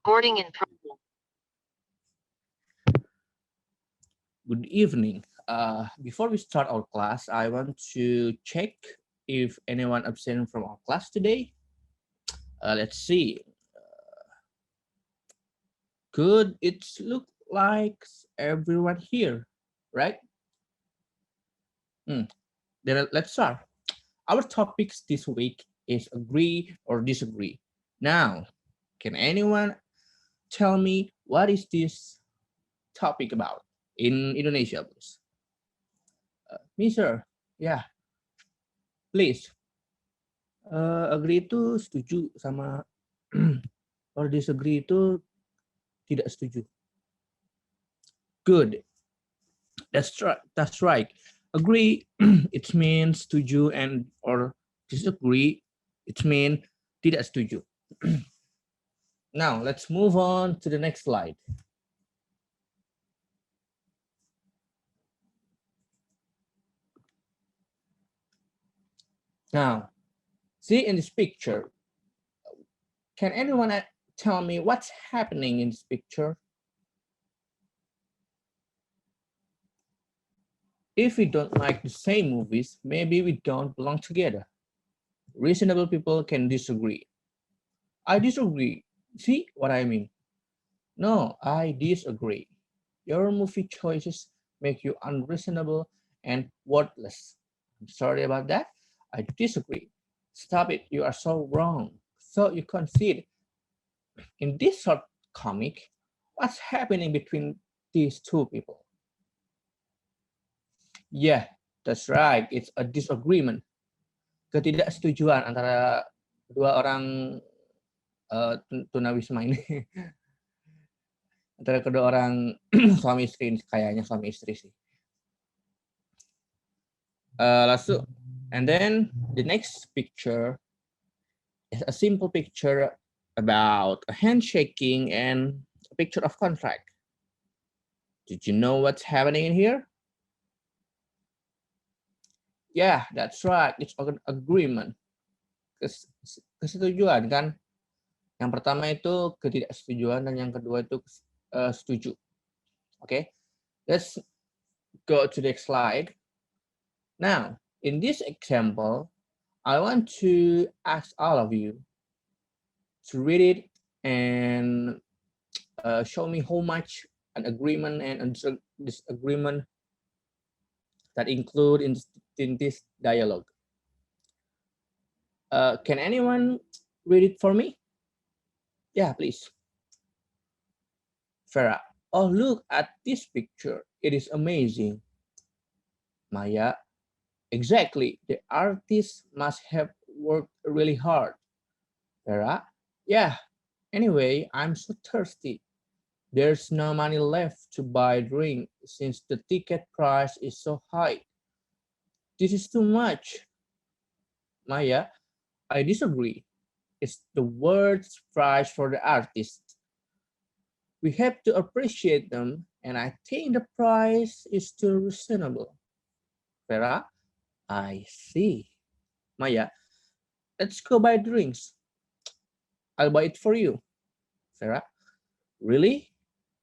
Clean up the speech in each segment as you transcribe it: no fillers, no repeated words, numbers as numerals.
Recording in progress. Good evening. Before we start our class, I want to check if anyone absent from our class today. Let's see. Good. It's look like everyone here, right? Then let's start. Our topics this week is agree or disagree. Now, can anyone tell me what is this topic about in Indonesia, please? Me, sir. Yeah, please. Agree itu setuju sama or disagree itu tidak setuju. Good. That's right. Agree it means setuju and or disagree it means tidak setuju. Now let's move on to the next slide. Now, see in this picture, can anyone tell me what's happening in this picture? If we don't like the same movies, maybe we don't belong together. Reasonable people can disagree. I disagree. See what I mean? No, I disagree. Your movie choices make you unreasonable and worthless. I'm sorry about that. I disagree. Stop it. You are so wrong. So you concede. In this short comic, what's happening between these two people? Yeah, that's right. It's a disagreement. Ketidaksetujuan antara dua orang tunawisma ini. Antara kedua orang suami istri, kayaknya suami istri sih. And then the next picture is a simple picture about a handshaking and a picture of contract. Did you know what's happening in here? Yeah, that's right. It's an agreement. Kesetujuan kan? Yang pertama itu ketidaksetujuan dan yang kedua itu setuju. Okay, let's go to the next slide. Now, in this example, I want to ask all of you to read it and show me how much an agreement and a disagreement that include in this dialogue. Can anyone read it for me? Yeah, please. Farah. Oh, look at this picture. It is amazing. Maya. Exactly. The artist must have worked really hard. Farah. Yeah. Anyway, I'm so thirsty. There's no money left to buy a drink since the ticket price is so high. This is too much. Maya, I disagree. It's the worst price for the artist. We have to appreciate them, and I think the price is too reasonable. Vera, I see. Maya, let's go buy drinks. I'll buy it for you. Vera, really?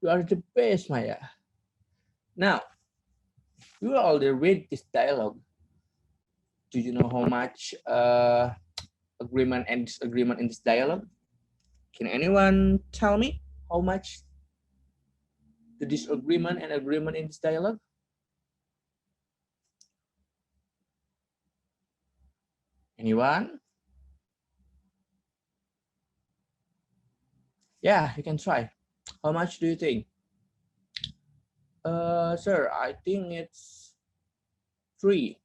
You are the best, Maya. Now, you already read this dialogue. Do you know how much agreement and disagreement in this dialogue? Can anyone tell me how much the disagreement and agreement in this dialogue? Anyone? Yeah, you can try. How much do you think? Sir, I think it's 3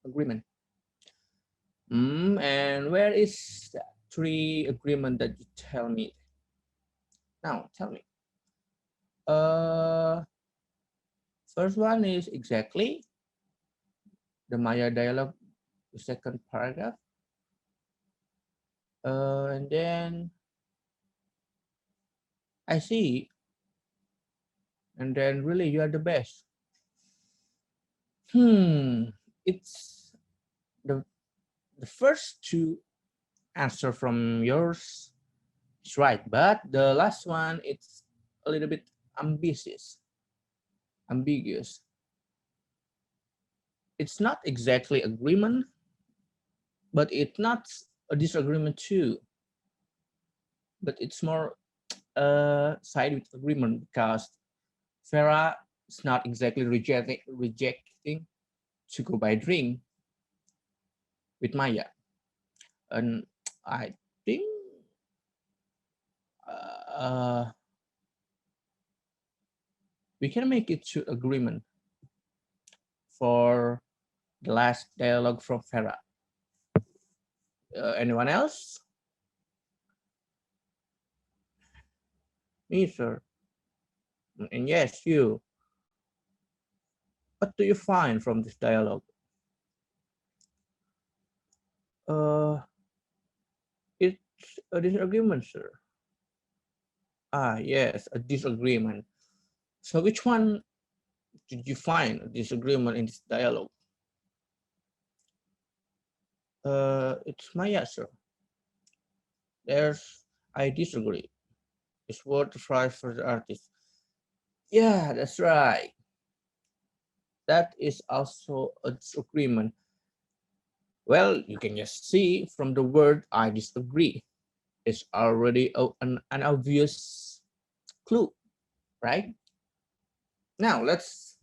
agreement. And where is that 3 agreement that you tell me? Now, tell me. First one is exactly the Maya dialogue, the second paragraph. And then I see. And then really you are the best. It's the first 2 answer from yours It's right, but the last one, it's a little bit ambiguous. It's not exactly agreement, but it's not a disagreement too. But it's more side with agreement because Farah is not exactly rejecting to go by drink with Maya, and I think uh, we can make it to agreement for the last dialogue from Farah. Anyone else? Me, sir. And yes, you. What do you find from this dialogue? Uh, it's a disagreement, sir. Ah, yes, a disagreement. So which one did you find a disagreement in this dialogue? It's my answer. There's, I disagree. It's worth the price for the artist. Yeah, that's right. That is also a disagreement. Well, you can just see from the word I disagree. It's already an obvious clue, right? Now let's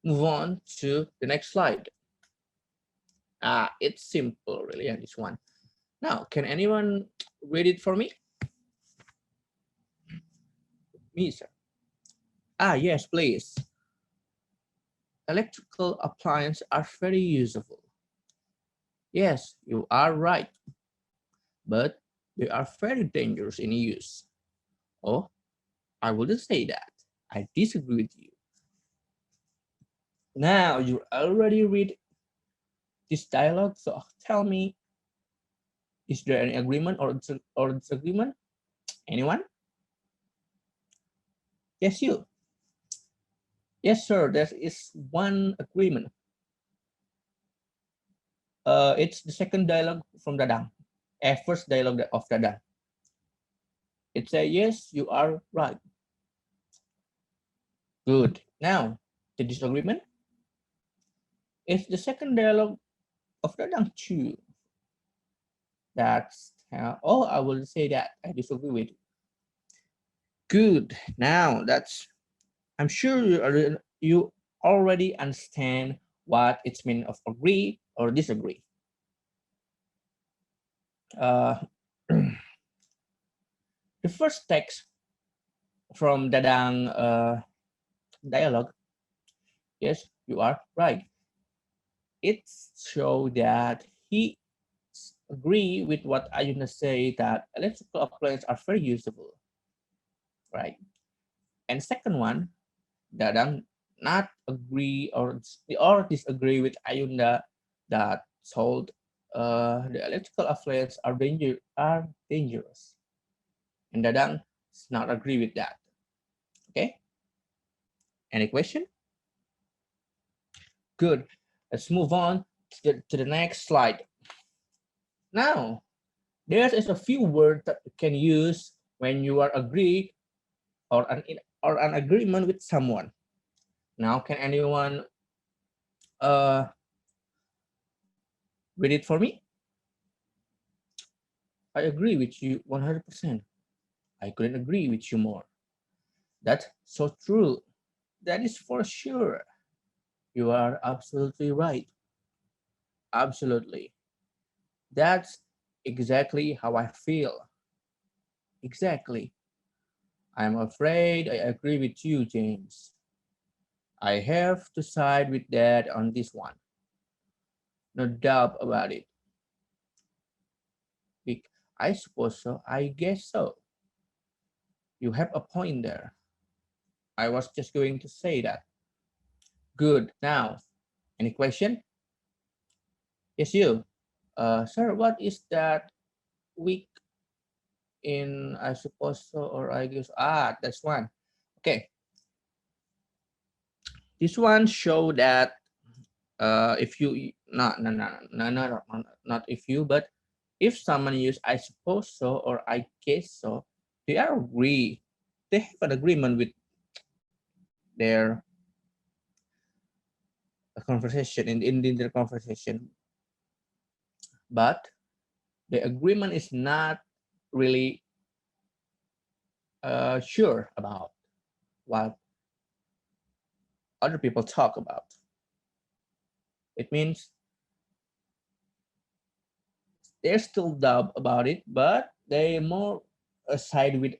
move on to the next slide. It's simple, really, and this one. Now, can anyone read it for me? Me, sir. Yes, please. Electrical appliances are very useful. Yes, you are right, but they are very dangerous in use. Oh, I wouldn't say that. I disagree with you. Now you already read this dialogue, so tell me, is there any agreement or disagreement? Anyone? Yes, you. Yes, sir. There is one agreement. It's the second dialogue from Dadang. First dialogue of Dadang. It says, yes, you are right. Good. Now, the disagreement. It's the second dialogue of Dadang too. That's oh, I will say that I disagree with you. Good. Now that's I'm sure you already understand what it's mean of agree or disagree. Uh, the first text from Dadang dialogue, yes, you are right. It shows that he agree with what Ayuna say that electrical appliances are very useful, right? And second one, Dadang not agree or disagree with Ayunda that told the electrical appliances are dangerous, and Dadang does not agree with that. Okay. Any question? Good. Let's move on to the next slide. Now, there is a few words that you can use when you are agree or an agreement with someone. Now, can anyone read it for me? I agree with you 100%. I couldn't agree with you more. That's so true. That is for sure. You are absolutely right. Absolutely. That's exactly how I feel. Exactly. I'm afraid I agree with you, James. I have to side with Dad on this one. No doubt about it. I suppose so. I guess so. You have a point there. I was just going to say that. Good. Now, any question? Yes, you. Sir, what is that week in, I suppose so, or I guess, that's one. Okay. This one show that if you, not if you, but If someone use I suppose so or I guess so, they are agree. They have an agreement with their conversation in their conversation, but the agreement is not really sure about what other people talk about. It means they're still doubt about it, but they more side with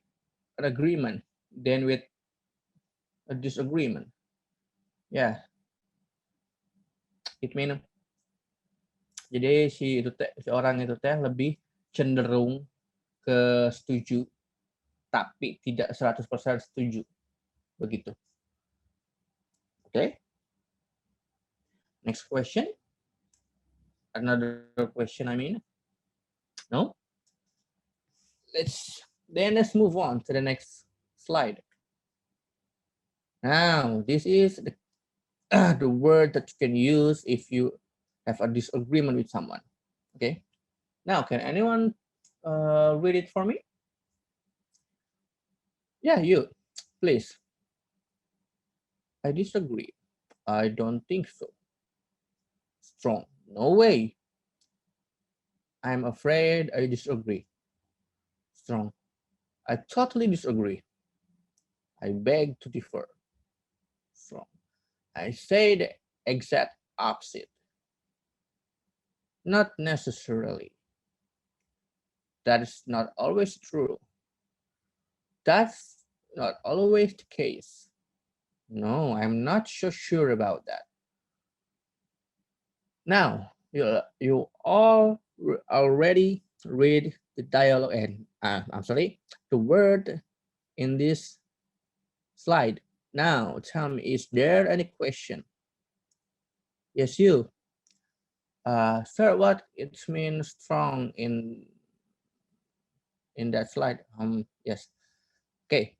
an agreement than with a disagreement. Yeah, it means jadi si orang itu teh lebih cenderung ke setuju tapi tidak 100% setuju begitu. Okay, next question. Another question, I mean. No? Let's move on to the next slide. Now, this is the word that you can use if you have a disagreement with someone. Okay. Now, can anyone read it for me? Yeah, you, please. I disagree. I don't think so. Strong. No way. I'm afraid I disagree. Strong. I totally disagree. I beg to differ. Strong. I say the exact opposite. Not necessarily. That is not always true. That's not always the case. No, I'm not so sure about that. Now, you all already read the dialogue and the word in this slide. Now, tell me, is there any question? Yes, you. Sir, what it means strong in that slide? Yes. Okay.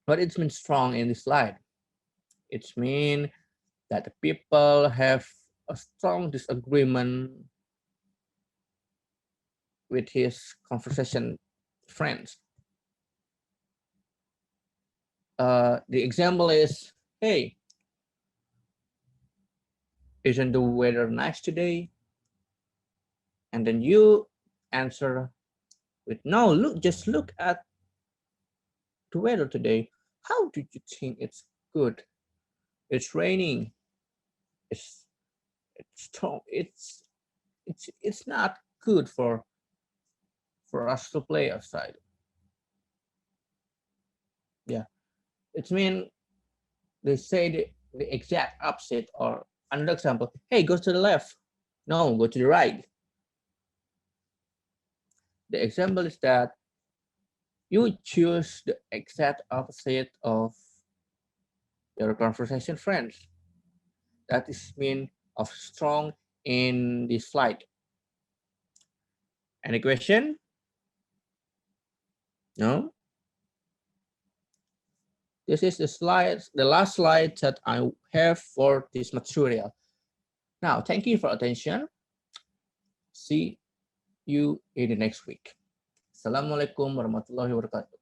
What it means strong in this slide? It means that the people have a strong disagreement with his conversation friends. The example is, hey, isn't the weather nice today? And then you answer with, no, just look at the weather today. How do you think it's good? It's raining. It's strong. It's not good for us to play outside. Yeah, it means they say the exact opposite. Or another example, hey, go to the left. No, go to the right. The example is that you choose the exact opposite of your conversation friends. That is mean of strong in this slide. Any question? No? This is the last slide that I have for this material. Now, thank you for attention. See you in the next week. Assalamualaikum warahmatullahi wabarakatuh.